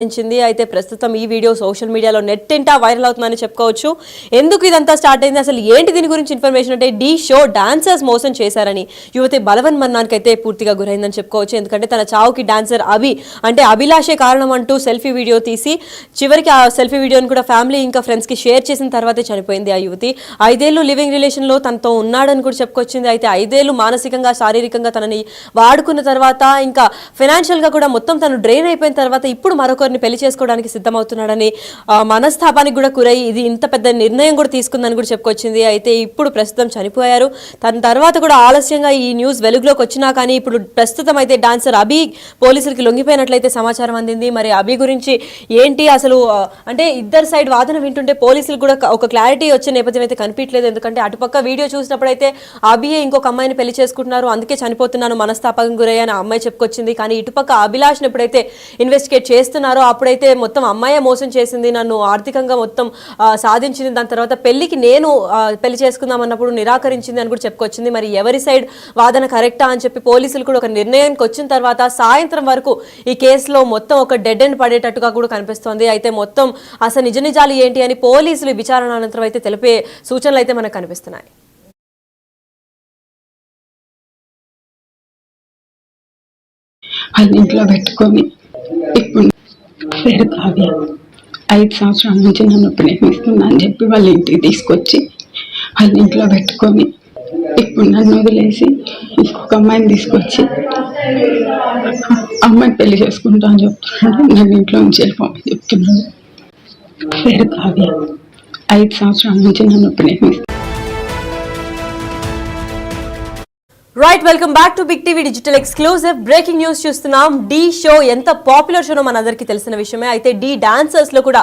అయితే ప్రస్తుతం ఈ వీడియో సోషల్ మీడియాలో నెట్టింటా వైరల్ అవుతుందని చెప్పుకోవచ్చు. ఎందుకు ఇదంతా స్టార్ట్ అయింది, అసలు ఏంటి దీని గురించి ఇన్ఫర్మేషన్ అంటే డి షో డాన్సర్స్ మోసం చేశారని యువతి బలవన్ మన్నానికి అయితే పూర్తిగా గురైందని చెప్పుకోవచ్చు. ఎందుకంటే తన చావుకి డాన్సర్ అభిలాషే కారణం అంటూ సెల్ఫీ వీడియో తీసి చివరికి ఆ సెల్ఫీ వీడియోని కూడా ఫ్యామిలీ ఇంకా ఫ్రెండ్స్ కి షేర్ చేసిన తర్వాతే చనిపోయింది ఆ యువతి. 5 ఏళ్లు లివింగ్ రిలేషన్ లో తనతో ఉన్నాడని కూడా చెప్పుకొచ్చింది. అయితే 5 ఏళ్లు మానసికంగా శారీరకంగా తనని వాడుకున్న తర్వాత ఇంకా ఫైనాన్షియల్ గా కూడా మొత్తం తను డ్రైన్ అయిపోయిన తర్వాత ఇప్పుడు మరొక పెళ్లి చేసుకోవడానికి సిద్ధమవుతున్నాడని మనస్తాపానికి కూడా గురై ఇది ఇంత పెద్ద నిర్ణయం కూడా తీసుకుందని కూడా చెప్పుకొచ్చింది. అయితే ఇప్పుడు ప్రస్తుతం చనిపోయారు. తన తర్వాత కూడా ఆలస్యంగా ఈ న్యూస్ వెలుగులోకి వచ్చినా కానీ ఇప్పుడు ప్రస్తుతం అయితే డాన్సర్ అభి పోలీసులకి లొంగిపోయినట్లయితే సమాచారం అందింది. మరి అభి గురించి ఏంటి అసలు అంటే ఇద్దరు సైడ్ వాదన వింటుంటే పోలీసులకు కూడా ఒక క్లారిటీ వచ్చే నేపథ్యం అయితే కనిపించలేదు. ఎందుకంటే అటుపక్క వీడియో చూసినప్పుడైతే అభియే ఇంకొక అమ్మాయిని పెళ్లి చేసుకుంటున్నారు, అందుకే చనిపోతున్నాను, మనస్తాపకం గురయ్యని ఆ అమ్మాయి చెప్పుకొచ్చింది. కానీ ఇటుపక్క అభిలాష్ని ఎప్పుడైతే ఇన్వెస్టిగేట్ చేస్తున్నారో అప్పుడైతే మొత్తం అమ్మాయే మోసం చేసింది, నన్ను ఆర్థికంగా మొత్తం సాధించింది, దాని తర్వాత పెళ్లికి నేను పెళ్లి చేసుకుందాం అన్నప్పుడు నిరాకరించింది అని కూడా చెప్పుకొచ్చింది. మరి ఎవరి సైడ్ వాదన కరెక్టా అని చెప్పి పోలీసులు కూడా ఒక నిర్ణయానికి వచ్చిన తర్వాత సాయంత్రం వరకు ఈ కేసులో మొత్తం ఒక డెడ్ ఎండ్ పడేటట్టుగా కూడా కనిపిస్తోంది. అయితే మొత్తం అసలు నిజ నిజాలు ఏంటి అని పోలీసులు విచారణ అనంతరం అయితే తెలిపే సూచనలు అయితే మనకు కనిపిస్తున్నాయి. ఇంట్లో పెట్టుకొని ఇప్పుడు పేరు కావ్య 5 సంవత్సరాల నుంచి నన్ను ప్రేమిస్తున్నా అని చెప్పి వాళ్ళ ఇంటికి తీసుకొచ్చి వాళ్ళ ఇంట్లో పెట్టుకొని ఇప్పుడు నన్ను వదిలేసి ఇంకొక అమ్మాయిని తీసుకొచ్చి అమ్మాయిని పెళ్లి చేసుకుంటా అని చెప్తున్నాడు. నన్ను ఇంట్లో నుంచి వెళ్ళిపోమని చెప్తున్నాడు. పేరు కావ్య 5 సంవత్సరాల నుంచి నన్ను ప్రేమిస్తున్నా. Right, welcome back to big TV digital exclusive. Breaking news చూస్తున్నాం. డి షో ఎంత పాపులర్ షోనో మనందరికీ తెలిసిన విషయమే. అయితే డి డాన్సర్స్ లో కూడా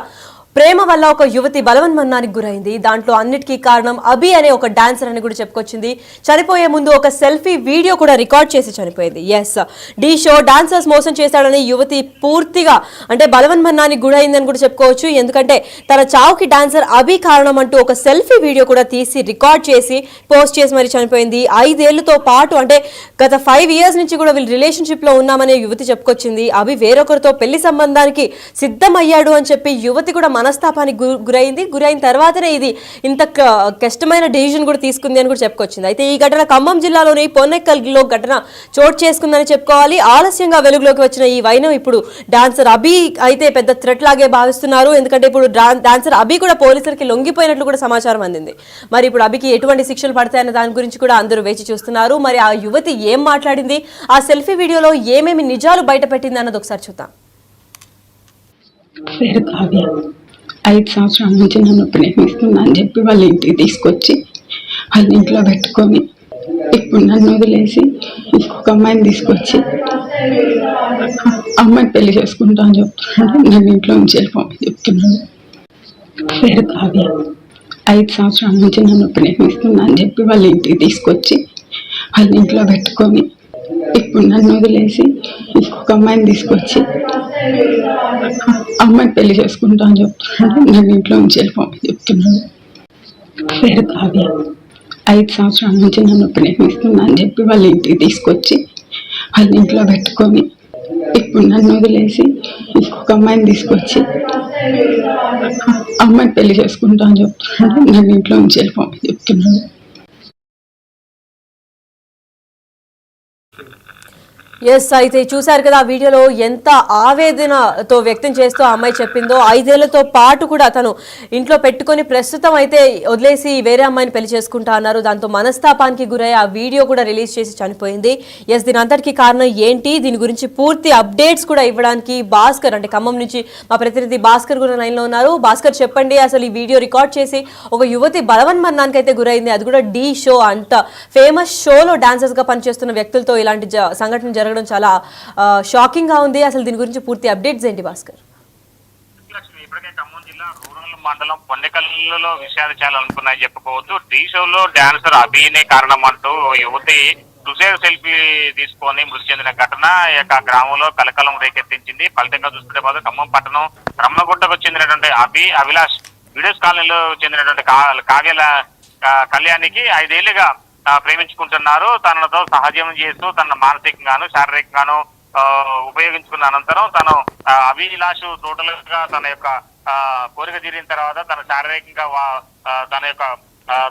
ప్రేమ వల్ల ఒక యువతి బలవన్ మన్నానికి గురైంది. దాంట్లో అన్నిటికీ కారణం అభి అనే ఒక డాన్సర్ అని కూడా చెప్పుకొచ్చింది. చనిపోయే ముందు ఒక సెల్ఫీ వీడియో కూడా రికార్డ్ చేసి చనిపోయింది. ఎస్, డి షో డాన్సర్స్ మోసం చేశాడని యువతి పూర్తిగా అంటే బలవన్ మన్నానికి గురైందని కూడా చెప్పుకోవచ్చు. ఎందుకంటే తన చావుకి డాన్సర్ అభి కారణం అంటూ ఒక సెల్ఫీ వీడియో కూడా తీసి రికార్డ్ చేసి పోస్ట్ చేసి మరి చనిపోయింది. 5 ఏళ్లతో పాటు అంటే గత 5 years నుంచి కూడా వీళ్ళు రిలేషన్షిప్ లో ఉన్నామనే యువతి చెప్పుకొచ్చింది. అభి వేరొకరితో పెళ్లి సంబంధానికి సిద్ధమయ్యాడు అని చెప్పి యువతి కూడా మనస్తాపానికి గురైన తర్వాతనే ఇది ఇంత కష్టమైన డెసిషన్ కూడా తీసుకుంది అని కూడా చెప్పుకొచ్చింది. అయితే ఈ ఘటన ఖమ్మం జిల్లాలోని పొన్నెక్కల్లో ఘటన చోటు చేసుకుందని చెప్పుకోవాలి. ఆలస్యంగా వెలుగులోకి వచ్చిన ఈ వైనం ఇప్పుడు డాన్సర్ అభి అయితే పెద్ద థ్రెట్ లాగే భావిస్తున్నారు. ఎందుకంటే ఇప్పుడు డాన్సర్ అభి కూడా పోలీసులకి లొంగిపోయినట్లు కూడా సమాచారం అందింది. మరి ఇప్పుడు అభికి ఎటువంటి శిక్షలు పడతాయన్న దాని గురించి కూడా అందరూ వేచి చూస్తున్నారు. మరి ఆ యువతి ఏం మాట్లాడింది, ఆ సెల్ఫీ వీడియోలో ఏమేమి నిజాలు బయట పెట్టింది అన్నది ఒకసారి చూద్దాం. 5 సంవత్సరాల నుంచి నన్ను ప్రేమిస్తున్నా అని చెప్పి వాళ్ళ ఇంటికి తీసుకొచ్చి వాళ్ళ ఇంట్లో పెట్టుకొని ఇప్పుడు నన్ను వదిలేసి ఇంకొక అమ్మాయిని తీసుకొచ్చి అమ్మాయిని పెళ్లి చేసుకుంటా అని చెప్తున్నాడు. నన్ను ఇంట్లో నుంచి వెళ్ళిపోమని చెప్తున్నాడు. పేరు కావ్య 5 సంవత్సరాల నుంచి నన్ను ప్రేమిస్తున్నా అని చెప్పి వాళ్ళ ఇంటికి తీసుకొచ్చి వాళ్ళ ఇంట్లో పెట్టుకొని ఇప్పుడు నన్ను వదిలేసి ఇంకొక అమ్మాయిని తీసుకొచ్చి అమ్మాయిని పెళ్లి చేసుకుంటా అని చెప్తున్నాడు. నన్ను ఇంట్లో నుంచి వెళ్ళిపోమని చెప్తున్నాడు. పేరు కావ్య 5 సంవత్సరాల నుంచి నన్ను ప్రేమిస్తున్నా అని చెప్పి వాళ్ళ ఇంటికి తీసుకొచ్చి వాళ్ళ ఇంట్లో పెట్టుకొని ఇప్పుడు నన్ను వదిలేసి ఇంకొక అమ్మాయిని తీసుకొచ్చి అమ్మాయిని పెళ్లి చేసుకుంటా అని చెప్తున్నాడు. నన్ను ఇంట్లో నుంచి వెళ్ళిపోమని చెప్తున్నాడు. ఎస్, అయితే చూశారు కదా ఆ వీడియోలో ఎంత ఆవేదనతో వ్యక్తం చేస్తూ ఆ అమ్మాయి చెప్పిందో. 5 ఏళ్లతో పాటు కూడా తను ఇంట్లో పెట్టుకొని ప్రస్తుతం అయితే వదిలేసి వేరే అమ్మాయిని పెళ్లి చేసుకుంటా అన్నారు. దాంతో మనస్తాపానికి గురై ఆ వీడియో కూడా రిలీజ్ చేసి చనిపోయింది. ఎస్, దీని అంతటికీ కారణం ఏంటి, దీని గురించి పూర్తి అప్డేట్స్ కూడా ఇవ్వడానికి భాస్కర్ అంటే ఖమ్మం నుంచి మా ప్రతినిధి భాస్కర్ కూడా లైన్లో ఉన్నారు. భాస్కర్, చెప్పండి, అసలు ఈ వీడియో రికార్డ్ చేసి ఒక యువతి బలవన్ మన్నానికి అయితే గురైంది, అది కూడా డి షో అంత ఫేమస్ షోలో డాన్సర్స్ గా పనిచేస్తున్న వ్యక్తులతో ఇలాంటి సంఘటన జరగడం చాలా షాకింగ్ గా ఉంది. అసలు దీని గురించి పూర్తి అప్డేట్స్ ఏంటి భాస్కర్? ఇప్పటికే ఖమ్మం జిల్లా రూరల్ మండలం పొన్నెకల్లో విషయాలు చాలా అనుకున్నాయని చెప్పుకోవచ్చు. డి షోలో డాన్సర్ అభినే కారణం అంటూ యువతి సూసైడ్ సెల్ఫీ తీసుకొని మృతి చెందిన ఘటన యొక్క గ్రామంలో కలకలం రేకెత్తించింది. ఫలితంగా చూసుకుంటే మాత్రం ఖమ్మం పట్టణం రమ్మగుట్టకు చెందినటువంటి అభిలాష్ వీడియోస్ కాలనీలో చెందినటువంటి కావ్య కళ్యాణికి 5 ఏళ్లుగా ప్రేమించుకుంటున్నారు. తనతో సహజీవనం చేస్తూ తన మానసికంగాను శారీరకంగాను ఉపయోగించుకున్న అనంతరం తను అభిలాష్ టోటల్ గా తన యొక్క కోరిక తీరిన తర్వాత తన శారీరకంగా తన యొక్క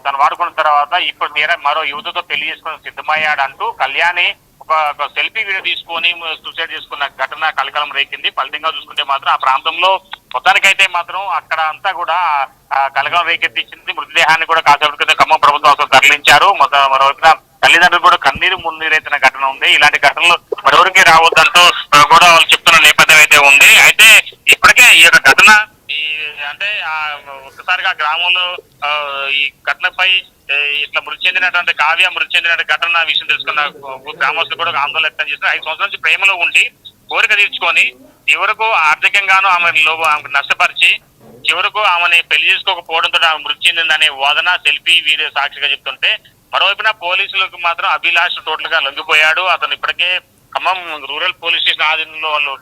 తను వాడుకున్న తర్వాత ఇప్పుడు తీరా మరో యువతతో పెళ్లి చేసుకుని సిద్ధమయ్యాడంటూ కళ్యాణి ఒక సెల్ఫీ వీడియో తీసుకొని సూసైడ్ చేసుకున్న ఘటన కలకలం రేకింది. ఫలితంగా చూసుకుంటే మాత్రం ఆ ప్రాంతంలో మొత్తానికైతే మాత్రం అక్కడ అంతా కూడా కలకలం రేకెత్తించింది. మృతదేహాన్ని కూడా కాసేపటి క్రితం ఖమ్మం ప్రభుత్వం అసలు తరలించారు. మరోవైపున తల్లిదండ్రులు కూడా కన్నీరు మున్నీరైతున్న ఘటన ఉంది. ఇలాంటి ఘటనలు మరెవరికి రావద్దంటూ కూడా వాళ్ళు చెప్తున్న నేపథ్యం అయితే ఉంది. అయితే ఇప్పటికే ఈ యొక్క ఘటన అంటే ఒక్కసారిగా గ్రామంలో ఈ ఘటనపై ఇట్లా మృతి చెందినటువంటి కావ్య మృతి చెందిన ఘటన విషయం తెలుసుకున్న గ్రామస్తులు కూడా ఆందోళన వ్యక్తం చేస్తారు. 5 సంవత్సరాల నుంచి ప్రేమలో ఉండి కోరిక తీర్చుకొని చివరకు ఆర్థికంగాను ఆమెకు నష్టపరిచి చివరకు ఆమెని పెళ్లి చేసుకోకపోవడంతో ఆమె మృతి చెందిందనే వాదన సెల్ఫీ వీడియో సాక్షిగా చెప్తుంటే, మరోవైపున పోలీసులకు మాత్రం అభిలాష్ టోటల్ గా లొంగిపోయాడు. అతను ఇప్పటికే ఖమ్మం రూరల్ పోలీస్ స్టేషన్ ఆధీనంలో వాళ్ళు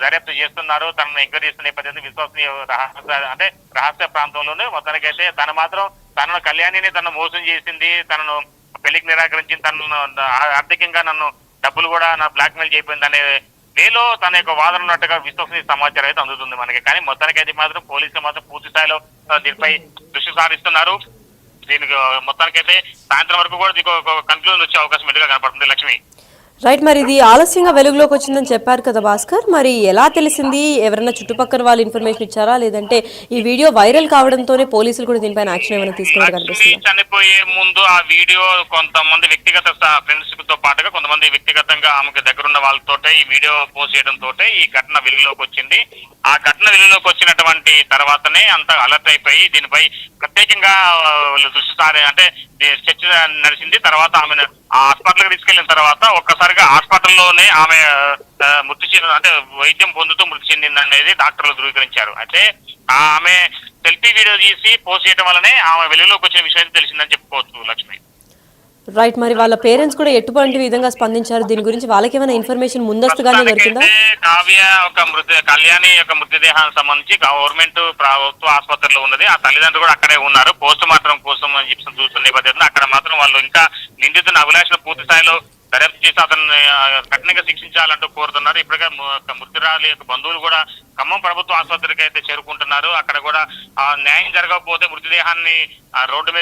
దర్యాప్తు చేస్తున్నారు. తనను ఎంక్వైరీ చేస్తున్న నేపథ్యంలో విశ్వసనీయ రహస్య ప్రాంతంలోనే మొత్తానికైతే తనను కళ్యాణిని తనను మోసం చేసింది, తనను పెళ్లికి నిరాకరించింది, తనను ఆర్థికంగా నన్ను డబ్బులు కూడా బ్లాక్ మెయిల్ చేయింది అనే వేలో తన యొక్క వాదన ఉన్నట్టుగా విశ్వసనీయ సమాచారం అయితే అందుతుంది మనకి. కానీ మొత్తానికైతే మాత్రం పోలీసులు మాత్రం పూర్తి స్థాయిలో దీనిపై దృష్టి సారిస్తున్నారు. దీనికి మొత్తానికైతే సాయంత్రం వరకు కూడా దీనికి ఒక కన్క్లూజన్ వచ్చే అవకాశం ఎదురుగా కనపడుతుంది. లక్ష్మి, రైట్, మరి ఇది ఆలస్యంగా వెలుగులోకి వచ్చిందని చెప్పారు కదా భాస్కర్, మరి ఎలా తెలిసింది? ఎవరైనా చుట్టుపక్కల వాళ్ళు ఇన్ఫర్మేషన్ ఇచ్చారా, లేదంటే ఈ వీడియో వైరల్ కావడంతోనే పోలీసులు కూడా దీనిపైన యాక్షన్ ఏమైనా తీసుకున్నట్టు కనిపిస్తుంది? చనిపోయే ముందు ఆ వీడియో కొంతమంది వ్యక్తిగత ఫ్రెండ్స్ తో పాటుగా కొంతమంది వ్యక్తిగతంగా ఆమెకు దగ్గరున్న వాళ్ళతోటే ఈ వీడియో పోస్ట్ చేయడం తోటే ఈ ఘటన వెలుగులోకి వచ్చింది. ఆ ఘటన వెలుగులోకి వచ్చినటువంటి తర్వాతనే అంత అలర్ట్ అయిపోయి దీనిపై ప్రత్యేకంగా దృష్టి అంటే చర్చ నడిచింది. తర్వాత ఆమెను హాస్పిటల్కి తీసుకెళ్లిన తర్వాత ఒక్కసారిగా హాస్పిటల్లోనే ఆమె అంటే వైద్యం పొందుతూ మృతి చెందింది అనేది డాక్టర్లు ధృవీకరించారు. అయితే ఆమె సెల్ఫీ వీడియో తీసి పోస్ట్ చేయడం వల్లనే ఆమె వెలుగులోకి వచ్చిన విషయం తెలిసిందని చెప్పుకోవచ్చు. లక్ష్మి, రైట్, మరి వాళ్ళ పేరెంట్స్ కూడా ఎటువంటి విధంగా స్పందించారు? దీని గురించి వాళ్ళకి ఏమైనా ఇన్ఫర్మేషన్ ముందస్తుగానే దొరికిందా? కావ్య కళ్యాణి యొక్క మృతదేహానికి సంబంధించి గవర్నమెంట్ ప్రభుత్వ ఆసుపత్రిలో ఉన్నది. ఆ తల్లిదండ్రులు కూడా అక్కడే ఉన్నారు. పోస్ట్ మార్టం కోసం అని చెప్పి చూస్తున్న నేపథ్యంలో అక్కడ మాత్రం వాళ్ళు ఇంకా నిందితున్న అభిలాషను పూర్తి స్థాయిలో దర్యాప్తు చేసి అతన్ని కఠినంగా శిక్షించాలంటూ కోరుతున్నారు. ఇప్పటికే మృతురాలి యొక్క బంధువులు కూడా ఖమ్మం ప్రభుత్వ ఆసుపత్రికి అయితే చేరుకుంటున్నారు. అక్కడ కూడా న్యాయం జరగకపోతే మృతదేహాన్ని రోడ్డు మీద